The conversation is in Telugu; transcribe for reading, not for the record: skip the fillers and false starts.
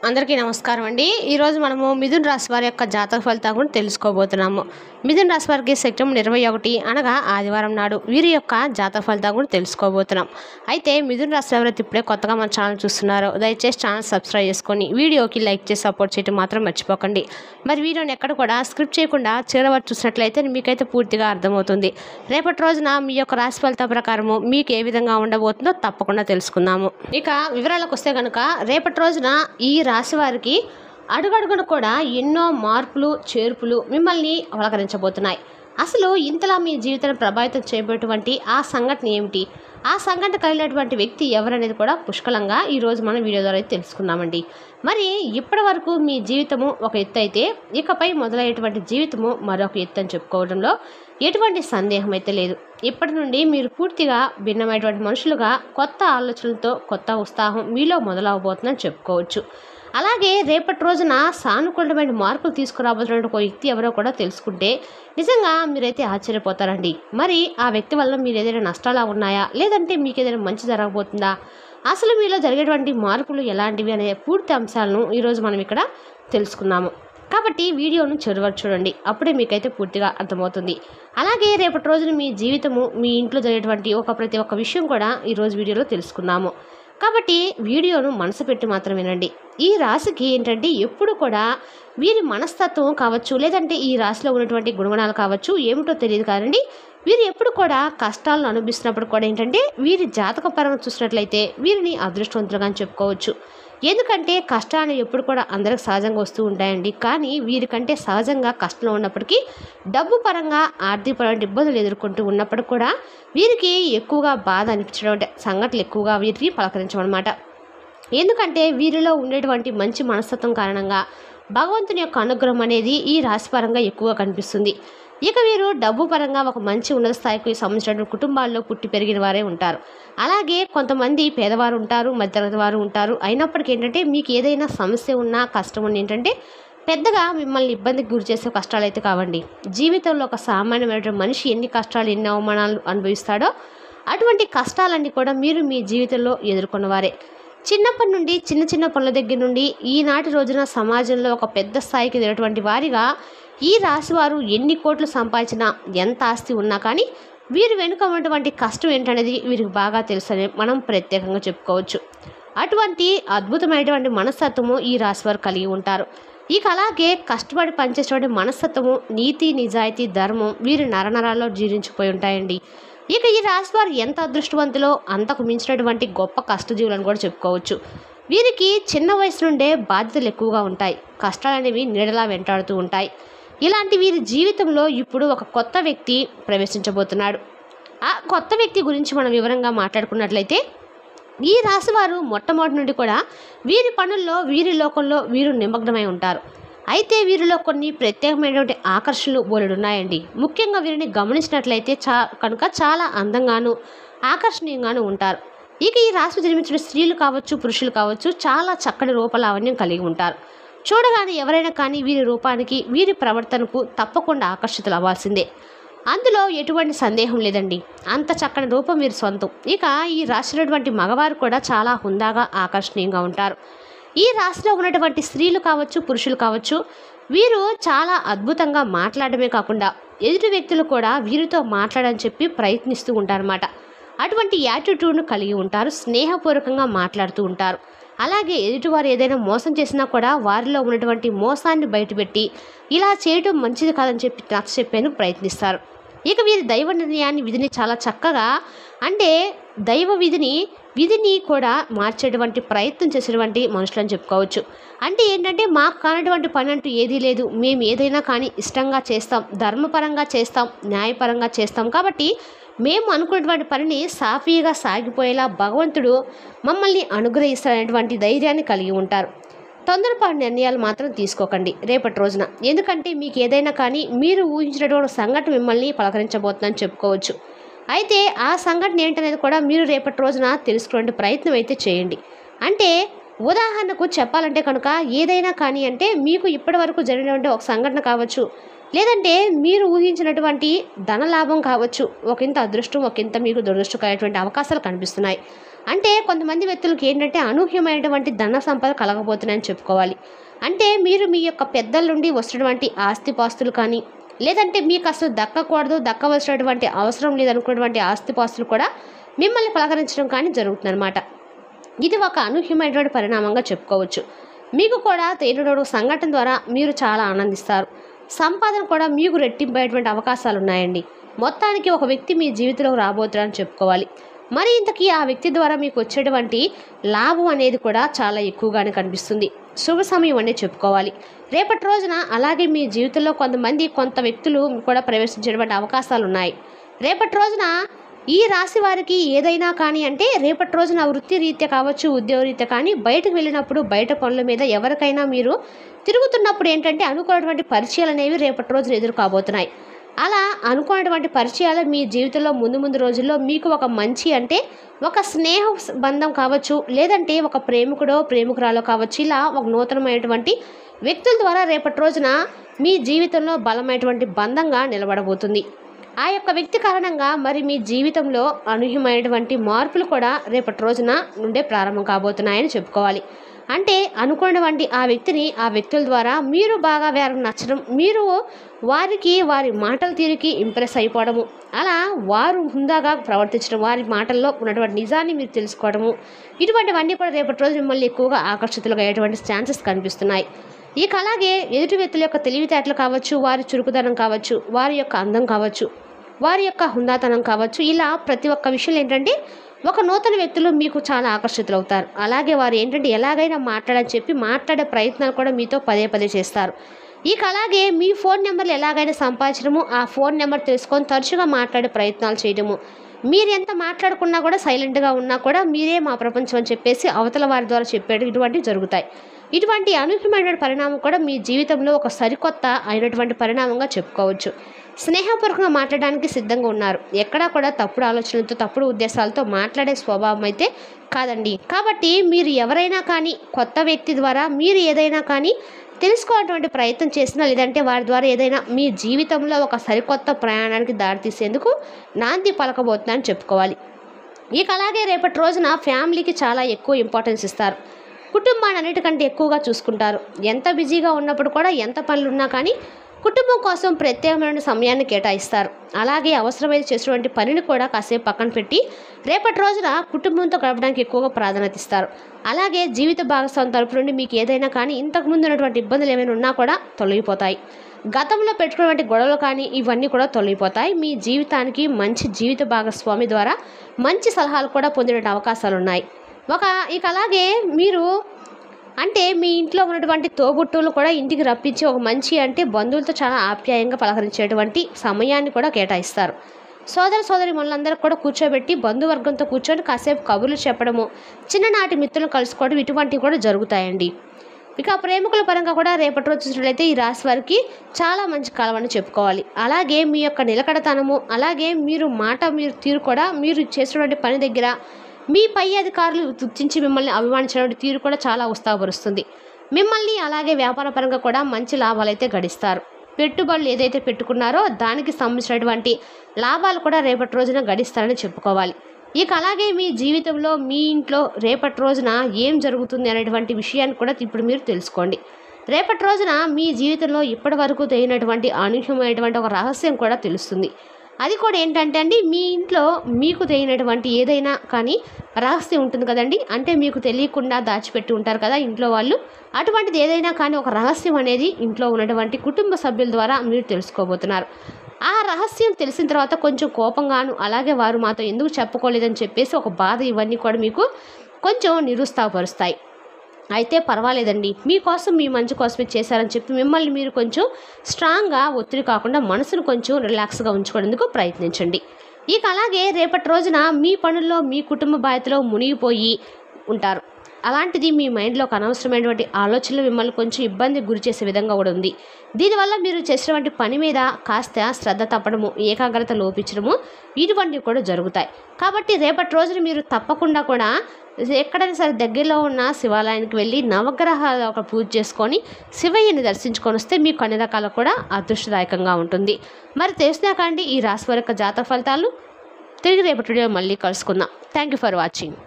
అందరికీ నమస్కారం అండి. ఈరోజు మనము మిథున రాశి వారి యొక్క జాతక ఫలితాలను కూడా తెలుసుకోబోతున్నాము. మిథున రాశి వారికి సెప్టెంబర్ 21 అనగా ఆదివారం నాడు వీరి యొక్క జాతక ఫలితాలను కూడా తెలుసుకోబోతున్నాం. అయితే మిథున రాశి ఎవరైతే ఇప్పుడే కొత్తగా మన ఛానల్ చూస్తున్నారో దయచేసి ఛానల్ సబ్స్క్రైబ్ చేసుకొని వీడియోకి లైక్ చేసి సపోర్ట్ చేయడం మాత్రం మర్చిపోకండి. మరి వీడియోని ఎక్కడ కూడా స్క్రిప్ట్ చేయకుండా చివరి వరకు చూసినట్లయితే మీకైతే పూర్తిగా అర్థమవుతుంది. రేపటి రోజున మీ యొక్క రాశి ఫలితాల ప్రకారము మీకు ఏ విధంగా ఉండబోతుందో తప్పకుండా తెలుసుకుందాము. ఇక వివరాలకు వస్తే కనుక రేపటి రోజున ఈ రాశి వారికి అడుగడుగున కూడా ఎన్నో మార్పులు చేర్పులు మిమ్మల్ని పలకరించబోతున్నాయి. అసలు ఇంతలా మీ జీవితాన్ని ప్రభావితం చేయబోయేటువంటి ఆ సంఘటన ఏమిటి, ఆ సంఘటన కలిగినటువంటి వ్యక్తి ఎవరనేది కూడా పుష్కలంగా ఈరోజు మనం వీడియో ద్వారా తెలుసుకున్నామండి. మరి ఇప్పటి వరకు మీ జీవితము ఒక ఎత్తు అయితే ఇకపై మొదలయ్యేటువంటి జీవితము మరొక ఎత్తు అని చెప్పుకోవడంలో ఎటువంటి సందేహం అయితే లేదు. ఇప్పటి నుండి మీరు పూర్తిగా భిన్నమైనటువంటి మనుషులుగా కొత్త ఆలోచనలతో కొత్త ఉత్సాహం మీలో మొదలవబోతుందని చెప్పుకోవచ్చు. అలాగే రేపటి రోజున సానుకూలమైన మార్పులు తీసుకురాబోతున్న ఒక వ్యక్తి ఎవరో కూడా తెలుసుకుంటే నిజంగా మీరైతే ఆశ్చర్యపోతారండి. మరి ఆ వ్యక్తి వల్ల మీరు ఏదైనా నష్టాలు ఉన్నాయా, లేదంటే మీకు ఏదైనా మంచి జరగబోతుందా, అసలు మీలో జరిగేటువంటి మార్పులు ఎలాంటివి అనే పూర్తి అంశాలను ఈరోజు మనం ఇక్కడ తెలుసుకున్నాము. కాబట్టి వీడియోను చివరి చూడండి, అప్పుడే మీకైతే పూర్తిగా అర్థమవుతుంది. అలాగే రేపటి రోజున మీ జీవితము మీ ఇంట్లో జరిగేటువంటి ప్రతి ఒక్క విషయం కూడా ఈరోజు వీడియోలో తెలుసుకున్నాము. కాబట్టి వీడియోను మనసు పెట్టి మాత్రం వినండి. ఈ రాశికి ఏంటంటే ఎప్పుడు కూడా వీరి మనస్తత్వం కావచ్చు, లేదంటే ఈ రాశిలో ఉన్నటువంటి గుణగణాలు కావచ్చు ఏమిటో తెలియదు కాదండి, వీరు ఎప్పుడు కూడా కష్టాలను అనుభవిస్తున్నప్పుడు కూడా ఏంటంటే వీరి జాతక పరంగా చూసినట్లయితే వీరిని అదృష్టవంతులుగా చెప్పుకోవచ్చు. ఎందుకంటే కష్టాలు ఎప్పుడు కూడా అందరికి సహజంగా వస్తూ ఉంటాయండి. కానీ వీరికంటే సహజంగా కష్టంలో ఉన్నప్పటికీ డబ్బు పరంగా ఆర్థికపరమైన ఇబ్బందులు ఎదుర్కొంటూ ఉన్నప్పుడు కూడా వీరికి ఎక్కువగా బాధ అనిపించడం సంఘటనలు ఎక్కువగా వీరికి పలకరించమన్నమాట. ఎందుకంటే వీరిలో ఉండేటువంటి మంచి మనస్తత్వం కారణంగా భగవంతుని యొక్క అనుగ్రహం అనేది ఈ రాశి పరంగా ఎక్కువగా కనిపిస్తుంది. ఇక వీరు డబ్బు పరంగా ఒక మంచి ఉన్నత స్థాయికి సంబంధించిన కుటుంబాల్లో పుట్టి పెరిగిన వారే ఉంటారు. అలాగే కొంతమంది పేదవారు ఉంటారు, మధ్యతరగతి వారు ఉంటారు. అయినప్పటికీ ఏంటంటే మీకు ఏదైనా సమస్య ఉన్నా కష్టం ఉన్నా ఏంటంటే పెద్దగా మిమ్మల్ని ఇబ్బందికి గురి చేసే కష్టాలు అయితే కావండి. జీవితంలో ఒక సామాన్యమైన మనిషి ఎన్ని కష్టాలు ఎన్ని అవమానాలు అనుభవిస్తాడో అటువంటి కష్టాలన్నీ కూడా మీరు మీ జీవితంలో ఎదుర్కొన్నవారే. చిన్నప్పటి నుండి చిన్న చిన్న పనుల దగ్గర నుండి ఈనాటి రోజున సమాజంలో ఒక పెద్ద స్థాయికి ఎదిగినటువంటి వారిగా ఈ రాశివారు ఎన్ని కోట్లు సంపాదించినా ఎంత ఆస్తి ఉన్నా కానీ వీరు వెనుక ఉన్నటువంటి కష్టం ఏంటనేది వీరికి బాగా తెలుసని మనం ప్రత్యేకంగా చెప్పుకోవచ్చు. అటువంటి అద్భుతమైనటువంటి మనస్తత్వము ఈ రాశివారు కలిగి ఉంటారు. ఇక అలాగే కష్టపడి పనిచేసేటువంటి మనస్తత్వము, నీతి నిజాయితీ ధర్మం వీరి నరనరాల్లో జీర్ణించిపోయి ఉంటాయండి. ఇక ఈ రాశివారు ఎంత అదృష్టవంతులో అంతకు మించినటువంటి గొప్ప కష్టజీవులను కూడా చెప్పుకోవచ్చు. వీరికి చిన్న వయసు నుండే బాధ్యతలు ఎక్కువగా ఉంటాయి. కష్టాలు అనేవి నీడలా వెంటాడుతూ ఉంటాయి. ఇలాంటి వీరి జీవితంలో ఇప్పుడు ఒక కొత్త వ్యక్తి ప్రవేశించబోతున్నాడు. ఆ కొత్త వ్యక్తి గురించి మనం వివరంగా మాట్లాడుకున్నట్లయితే ఈ రాశివారు మొట్టమొదటి నుండి కూడా వీరి పనుల్లో వీరి లోకంలో వీరు నిమగ్నమై ఉంటారు. అయితే వీరిలో కొన్ని ప్రత్యేకమైనటువంటి ఆకర్షణలు బోలెడున్నాయండి. ముఖ్యంగా వీరిని గమనించినట్లయితే కనుక చాలా అందంగాను ఆకర్షణీయంగాను ఉంటారు. ఇక ఈ రాశి జన్మించిన స్త్రీలు కావచ్చు పురుషులు కావచ్చు చాలా చక్కటి రూపలావణ్యం కలిగి ఉంటారు. చూడగానే ఎవరైనా కానీ వీరి రూపానికి వీరి ప్రవర్తనకు తప్పకుండా ఆకర్షితులు అవ్వాల్సిందే. అందులో ఎటువంటి సందేహం లేదండి. అంత చక్కని రూపం వీరి సొంతం. ఇక ఈ రాశిలోటువంటి మగవారు కూడా చాలా హుందాగా ఆకర్షణీయంగా ఉంటారు. ఈ రాశిలో ఉన్నటువంటి స్త్రీలు కావచ్చు పురుషులు కావచ్చు వీరు చాలా అద్భుతంగా మాట్లాడమే కాకుండా ఎదుటి వ్యక్తులు కూడా వీరితో మాట్లాడని చెప్పి ప్రయత్నిస్తూ ఉంటారన్నమాట. అటువంటి యాటిట్యూడ్ను కలిగి ఉంటారు. స్నేహపూర్వకంగా మాట్లాడుతూ ఉంటారు. అలాగే ఎదుటివారు ఏదైనా మోసం చేసినా కూడా వారిలో ఉన్నటువంటి మోసాన్ని బయటపెట్టి ఇలా చేయడం మంచిది కాదని చెప్పి నచ్చ చెప్పేందుకు ప్రయత్నిస్తారు. ఇక వీరి దైవ నిర్ణయాన్ని విధిని చాలా చక్కగా అంటే దైవ విధిని కూడా మార్చేటువంటి ప్రయత్నం చేసేటువంటి మనుషులని చెప్పుకోవచ్చు. అంటే ఏంటంటే మాకు కానటువంటి పని అంటూ ఏదీ లేదు, మేము ఏదైనా కానీ ఇష్టంగా చేస్తాం, ధర్మపరంగా చేస్తాం, న్యాయపరంగా చేస్తాం, కాబట్టి మేము అనుకున్నటువంటి పనిని సాఫీగా సాగిపోయేలా భగవంతుడు మమ్మల్ని అనుగ్రహిస్తారనేటువంటి ధైర్యాన్ని కలిగి ఉంటారు. తొందరపాటు నిర్ణయాలు మాత్రం తీసుకోకండి రేపటి రోజున. ఎందుకంటే మీకు ఏదైనా కానీ మీరు ఊహించినటువంటి సంఘటన మిమ్మల్ని పలకరించబోతుందని చెప్పుకోవచ్చు. అయితే ఆ సంఘటన ఏంటనేది కూడా మీరు రేపటి రోజున తెలుసుకునే ప్రయత్నం అయితే చేయండి. అంటే ఉదాహరణకు చెప్పాలంటే కనుక ఏదైనా కానీ అంటే మీకు ఇప్పటి వరకు జరిగినటువంటి ఒక సంఘటన కావచ్చు, లేదంటే మీరు ఊహించినటువంటి ధనలాభం కావచ్చు, ఒకంత అదృష్టం ఒకంత మీకు దురదృష్టకరమైనటువంటి అవకాశాలు కనిపిస్తున్నాయి. అంటే కొంతమంది వ్యక్తులకు ఏంటంటే అనూహ్యమైనటువంటి ధన సంపద కలగబోతున్నాయని చెప్పుకోవాలి. అంటే మీరు మీ యొక్క పెద్దల నుండి వస్తున్నటువంటి ఆస్తిపాస్తులు కానీ, లేదంటే మీకు అసలు దక్కకూడదు, దక్కవలసినటువంటి అవసరం లేదనుకున్నటువంటి ఆస్తిపాస్తులు కూడా మిమ్మల్ని పలకరించడం కానీ జరుగుతుందన్నమాట. ఇది ఒక అనూహ్యమైనటువంటి పరిణామంగా చెప్పుకోవచ్చు. మీకు కూడా తెలియని సంఘటన ద్వారా మీరు చాలా ఆనందిస్తారు. సంపాదన కూడా మీకు రెట్టింపేటువంటి అవకాశాలు ఉన్నాయండి. మొత్తానికి ఒక వ్యక్తి మీ జీవితంలోకి రాబోతున్నారని చెప్పుకోవాలి. మరి ఇంతకీ ఆ వ్యక్తి ద్వారా మీకు వచ్చేటువంటి లాభం అనేది కూడా చాలా ఎక్కువగానే కనిపిస్తుంది. శుభ సమయం అనే చెప్పుకోవాలి. రేపటి రోజున అలాగే మీ జీవితంలో కొంత వ్యక్తులు కూడా ప్రవేశించేటువంటి అవకాశాలు ఉన్నాయి. రేపటి రోజున ఈ రాశి వారికి ఏదైనా కానీ అంటే రేపటి రోజున వృత్తి రీత్యా కావచ్చు, ఉద్యోగ రీత్యా కానీ బయటకు వెళ్ళినప్పుడు బయట పనుల మీద ఎవరికైనా మీరు తిరుగుతున్నప్పుడు ఏంటంటే అనుకున్నటువంటి పరిచయాలు అనేవి రేపటి రోజున ఎదురు కాబోతున్నాయి. అలా అనుకున్నటువంటి పరిచయాలు మీ జీవితంలో ముందు రోజుల్లో మీకు ఒక మంచి అంటే ఒక స్నేహ బంధం కావచ్చు, లేదంటే ఒక ప్రేమికుడో ప్రేమికురాలో కావచ్చు, ఇలా ఒక నూతనమైనటువంటి వ్యక్తుల ద్వారా రేపటి రోజున మీ జీవితంలో బలమైనటువంటి బంధంగా నిలబడబోతుంది. ఆ యొక్క వ్యక్తి కారణంగా మరి మీ జీవితంలో అనూహ్యమైనటువంటి మార్పులు కూడా రేపటి రోజున నుండే ప్రారంభం కాబోతున్నాయని చెప్పుకోవాలి. అంటే అనుకున్నటువంటి ఆ వ్యక్తుల ద్వారా మీరు బాగా వారికి నచ్చడం, మీరు వారి మాటల తీరుకి ఇంప్రెస్ అయిపోవడము, అలా వారు హుందాగా ప్రవర్తించడం, వారి మాటల్లో ఉన్నటువంటి నిజాన్ని మీరు తెలుసుకోవడము, ఇటువంటివన్నీ కూడా రేపటి రోజు మిమ్మల్ని ఎక్కువగా ఆకర్షితులుగా అయ్యేటువంటి ఛాన్సెస్ కనిపిస్తున్నాయి. ఇక అలాగే ఎదుటి వ్యక్తుల యొక్క తెలివితేటలు కావచ్చు, వారి చురుకుదనం కావచ్చు, వారి యొక్క అందం కావచ్చు, వారి యొక్క హుందాతనం కావచ్చు, ఇలా ప్రతి ఒక్క విషయం ఏంటంటే ఒక నూతన వ్యక్తులు మీకు చాలా ఆకర్షితులు అవుతారు. అలాగే వారు ఏంటంటే ఎలాగైనా మాట్లాడని చెప్పి మాట్లాడే ప్రయత్నాలు కూడా మీతో పదే చేస్తారు. ఇక అలాగే మీ ఫోన్ నెంబర్లు ఎలాగైనా సంపాదించడము, ఆ ఫోన్ నెంబర్ తెలుసుకొని తరచుగా మాట్లాడే ప్రయత్నాలు చేయడము, మీరు ఎంత మాట్లాడుకున్నా కూడా సైలెంట్గా ఉన్నా కూడా మీరే మా ప్రపంచం అని చెప్పేసి అవతల వారి ద్వారా చెప్పేది ఇటువంటివి జరుగుతాయి. ఇటువంటి అనూహ్యమైన పరిణామం కూడా మీ జీవితంలో ఒక సరికొత్త అయినటువంటి పరిణామంగా చెప్పుకోవచ్చు. స్నేహపూర్వకంగా మాట్లాడడానికి సిద్ధంగా ఉన్నారు. ఎక్కడా కూడా తప్పుడు ఆలోచనలతో తప్పుడు ఉద్దేశాలతో మాట్లాడే స్వభావం అయితే కాదండి. కాబట్టి మీరు ఎవరైనా కానీ కొత్త వ్యక్తి ద్వారా మీరు ఏదైనా కానీ తెలుసుకోవాలటువంటి ప్రయత్నం చేసినా, లేదంటే వారి ద్వారా ఏదైనా మీ జీవితంలో ఒక సరికొత్త ప్రయాణానికి దారితీసేందుకు నాంది పలకబోతుందని చెప్పుకోవాలి. ఇక అలాగే రేపటి రోజున ఫ్యామిలీకి చాలా ఎక్కువ ఇంపార్టెన్స్ ఇస్తారు. కుటుంబాన్ని అన్నిటికంటే ఎక్కువగా చూసుకుంటారు. ఎంత బిజీగా ఉన్నప్పుడు కూడా, ఎంత పనులు ఉన్నా కానీ కుటుంబం కోసం ప్రత్యేకమైన సమయాన్ని కేటాయిస్తారు. అలాగే అవసరమైతే చేసినటువంటి పనిని కూడా కాసేపు పక్కన పెట్టి రేపటి రోజున కుటుంబంతో గడపడానికి ఎక్కువగా ప్రాధాన్యత ఇస్తారు. అలాగే జీవిత భాగస్వామి తరపు నుండి మీకు ఏదైనా కానీ ఇంతకుముందు ఉన్నటువంటి ఇబ్బందులు ఏమైనా ఉన్నా కూడా తొలగిపోతాయి. గతంలో పెట్టుకున్నటువంటి గొడవలు కానీ ఇవన్నీ కూడా తొలగిపోతాయి. మీ జీవితానికి మంచి జీవిత భాగస్వామి ద్వారా మంచి సలహాలు కూడా పొందే అవకాశాలు ఉన్నాయి. ఇక అలాగే మీరు అంటే మీ ఇంట్లో ఉన్నటువంటి తోబుట్టువులు కూడా ఇంటికి రప్పించి ఒక మంచి అంటే బంధువులతో చాలా ఆప్యాయంగా పలకరించేటువంటి సమయాన్ని కూడా కేటాయిస్తారు. సోదరి మనులందరూ కూడా కూర్చోబెట్టి బంధువర్గంతో కూర్చొని కాసేపు కబుర్లు చెప్పడము, చిన్ననాటి మిత్రులను కలుసుకోవడం ఇటువంటివి కూడా జరుగుతాయండి. ఇక ప్రేమికుల పరంగా కూడా రేపటి రోజు చూసినట్లయితే ఈ రాశి వారికి చాలా మంచి కాలం అని చెప్పుకోవాలి. అలాగే మీ యొక్క నిలకడతనము, అలాగే మీరు తీరు కూడా మీరు చేసినటువంటి పని దగ్గర మీ పై అధికారులు గుర్తించి మిమ్మల్ని అభిమానించిన తీరు కూడా చాలా ఉత్సాహపరుస్తుంది. మిమ్మల్ని అలాగే వ్యాపార పరంగా కూడా మంచి లాభాలు అయితే గడిస్తారు. పెట్టుబడులు ఏదైతే పెట్టుకున్నారో దానికి సంబంధించినటువంటి లాభాలు కూడా రేపటి రోజున గడిస్తారని చెప్పుకోవాలి. ఇక అలాగే మీ జీవితంలో మీ ఇంట్లో రేపటి రోజున ఏం జరుగుతుంది అనేటువంటి విషయాన్ని కూడా ఇప్పుడు మీరు తెలుసుకోండి. రేపటి రోజున మీ జీవితంలో ఇప్పటి వరకు తెలియనటువంటి అనూహ్యమైనటువంటి ఒక రహస్యం కూడా తెలుస్తుంది. అది కూడా ఏంటంటే అండి, మీ ఇంట్లో మీకు తెలియనటువంటి ఏదైనా కానీ రహస్యం ఉంటుంది కదండి. అంటే మీకు తెలియకుండా దాచిపెట్టి ఉంటారు కదా ఇంట్లో వాళ్ళు. అటువంటిది ఏదైనా కానీ ఒక రహస్యం అనేది ఇంట్లో ఉన్నటువంటి కుటుంబ సభ్యుల ద్వారా మీరు తెలుసుకోబోతున్నారు. ఆ రహస్యం తెలిసిన తర్వాత కొంచెం కోపంగాను, అలాగే వారు మాతో ఎందుకు చెప్పుకోలేదని చెప్పేసి ఒక బాధ, ఇవన్నీ కూడా మీకు కొంచెం నిరుత్సాహపరుస్తాయి. అయితే పర్వాలేదండి, మీకోసం మీ మంచి కోసమే చేశారని చెప్పి మిమ్మల్ని మీరు కొంచెం స్ట్రాంగ్గా ఒత్తిడి కాకుండా మనసును కొంచెం రిలాక్స్గా ఉంచుకునేందుకు ప్రయత్నించండి. ఇక అలాగే రేపటి రోజున మీ పనుల్లో మీ కుటుంబ బాధ్యతలో మునిగిపోయి ఉంటారు. అలాంటిది మీ మైండ్లో ఒక అనవసరమైనటువంటి ఆలోచనలు మిమ్మల్ని కొంచెం ఇబ్బందికి గురి చేసే విధంగా కూడా ఉంది. దీనివల్ల మీరు చేసినటువంటి పని మీద కాస్త శ్రద్ధ తప్పడము, ఏకాగ్రత లోపించడము ఇటువంటివి కూడా జరుగుతాయి. కాబట్టి రేపటి రోజున మీరు తప్పకుండా కూడా ఎక్కడైనా సరే దగ్గరలో ఉన్న శివాలయానికి వెళ్ళి నవగ్రహాల ఒక పూజ చేసుకొని శివయ్యని దర్శించుకొని వస్తే మీకు అన్ని రకాల కూడా అదృష్టదాయకంగా ఉంటుంది. మరి తెలిసినాకండి ఈ రాశి వారి యొక్క జాతక ఫలితాలు. తిరిగి రేపటి వీడియో మళ్ళీ కలుసుకుందాం. Thank you for watching.